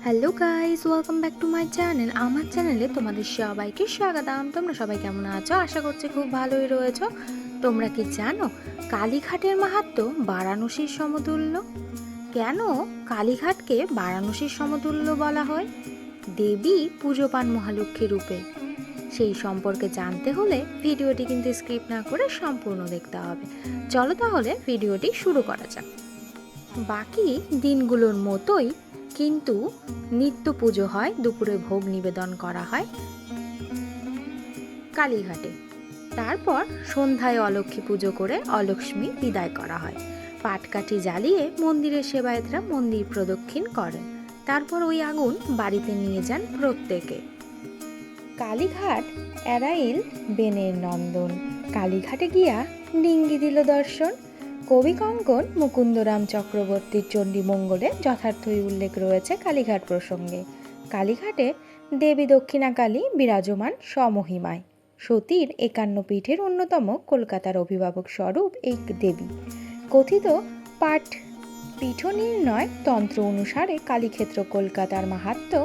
Hello guys, welcome back to my channel. আমার চ্যানেলে তোমাদের সবাইকে স্বাগতম। তোমরা সবাই কেমন আছো? আশা করছি খুব ভালোই রয়েছো। তোমরা কি জানো কালীঘাটের মাহাত্ম্য বারাণসীর সমতুল্য? কেন কালীঘাটকে বারাণসীর সমতুল্য বলা হয়? দেবী পুজো পান মহালক্ষ্মী রূপে। সেই সম্পর্কে জানতে হলে ভিডিওটি কিন্তু স্কিপ না করে সম্পূর্ণ দেখতে হবে। চলো তাহলে ভিডিওটি শুরু করা যাক। বাকি দিনগুলোর মতোই কিন্তু নিত্য পুজো হয়, দুপুরে ভোগ নিবেদন করা হয় কালীঘাটে। তারপর সন্ধ্যায় অলক্ষ্মী পুজো করে অলক্ষ্মী বিদায় করা হয়। পাটকাঠি জ্বালিয়ে মন্দিরের সেবায়েতরা মন্দির প্রদক্ষিণ করেন। তারপর ওই আগুন বাড়িতে নিয়ে যান প্রত্যেকে। কালীঘাট এরাইল বেনের নন্দন, কালীঘাটে গিয়া ডিঙ্গি দিল দর্শন। কবি কঙ্কন মুকুন্দরাম চক্রবর্তীর চণ্ডীমঙ্গলে যথার্থই উল্লেখ রয়েছে কালীঘাট প্রসঙ্গে। কালীঘাটে দেবী দক্ষিণাকালী বিরাজমান স্বমহিমায়। সতীর ৫১ পীঠের অন্যতম কলকাতার অভিভাবক স্বরূপ এই দেবী। কথিত পাঠ পীঠ নির্ণয় তন্ত্র অনুসারে কালীক্ষেত্র কলকাতার মাহাত্ম্য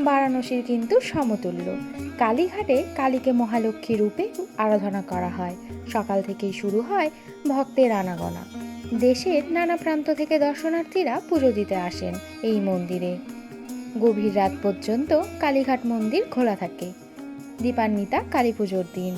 বারাণসীর কিন্তু সমতুল্য। কালীঘাটে কালীকে মহালক্ষ্মী রূপে আরাধনা করা হয়। সকাল থেকেই শুরু হয় ভক্তের আনাগোনা। দেশের নানা প্রান্ত থেকে দর্শনার্থীরা পুজো দিতে আসেন এই মন্দিরে। গভীর রাত পর্যন্ত কালীঘাট মন্দির খোলা থাকে। দীপান্বিতা কালী পুজোর দিন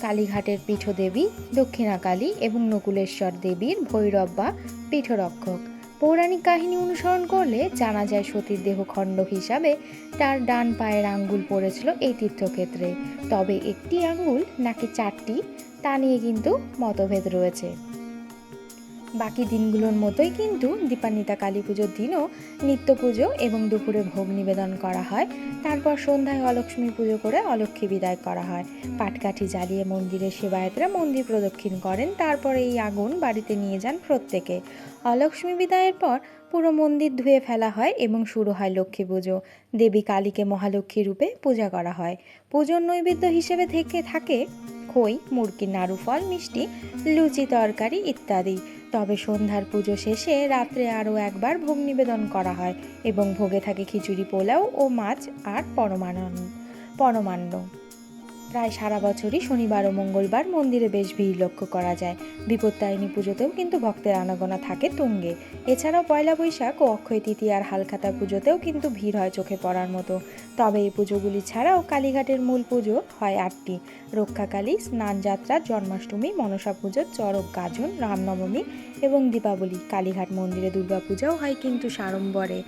কালীঘাটের পীঠদেবী দক্ষিণাকালী এবং নকুলেশ্বর দেবীর ভৈরব বা পীঠরক্ষক। পৌরাণিক কাহিনী অনুসরণ করলে জানা যায় সতীর দেহখণ্ড হিসাবে তার ডান পায়ের আঙ্গুল পড়েছিল এই তীর্থক্ষেত্রে। তবে একটি আঙ্গুল নাকি 4টি, তা নিয়ে কিন্তু মতভেদ রয়েছে। বাকি দিনগুলোর মতোই কিন্তু দীপান্বিতা কালী পুজোর দিনও নিত্য পুজো এবং দুপুরে ভোগ নিবেদন করা হয়। তারপর সন্ধ্যায় অলক্ষ্মী পুজো করে অলক্ষ্মী বিদায় করা হয়। পাটকাঠি জ্বালিয়ে মন্দিরের সেবায়েতরা মন্দির প্রদক্ষিণ করেন। তারপর এই আগুন বাড়িতে নিয়ে যান প্রত্যেকে। অলক্ষ্মী বিদায়ের পর পুরো মন্দির ধুয়ে ফেলা হয় এবং শুরু হয় লক্ষ্মী পুজো। দেবী কালীকে মহালক্ষ্মী রূপে পূজা করা হয়। পুজোর নৈবেদ্য হিসেবে থাকে খই, মুরগি, নাড়ু, ফল, মিষ্টি, লুচি, তরকারি ইত্যাদি। তবে সন্ধ্যার পুজো শেষে রাত্রে আরও একবার ভোগ নিবেদন করা হয় এবং ভোগে থাকে খিচুড়ি, পোলাও ও মাছ আর পরমান্ন। প্রায় সারা বছরই শনিবার ও মঙ্গলবার মন্দিরে বেশ ভিড় লক্ষ্য করা যায়। বিপত্তারিণী পুজোতেও কিন্তু ভক্তের আনাগোনা থাকে তুঙ্গে। এছাড়াও পয়লা বৈশাখ ও অক্ষয় তৃতীয়া আর হালখাতা পুজোতেও কিন্তু ভিড় হয় চোখে পড়ার মতো। তবে এই পুজোগুলি ছাড়াও কালীঘাটের মূল পুজো হয় 8টি: রক্ষাকালী, স্নানযাত্রা, জন্মাষ্টমী, মনসা পুজো, চড়ক গাজন, রামনবমী এবং দীপাবলি। কালীঘাট মন্দিরে দুর্গাপূজাও হয় কিন্তু সাড়ম্বরে।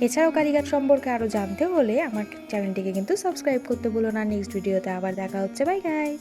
এছাড়াও কালীঘাট সম্পর্কে আরও জানতে হলে আমার চ্যানেলটিকে কিন্তু সাবস্ক্রাইব করতে ভুলো না। নেক্সট ভিডিওতে আবার দেখা হচ্ছে। Bye guys.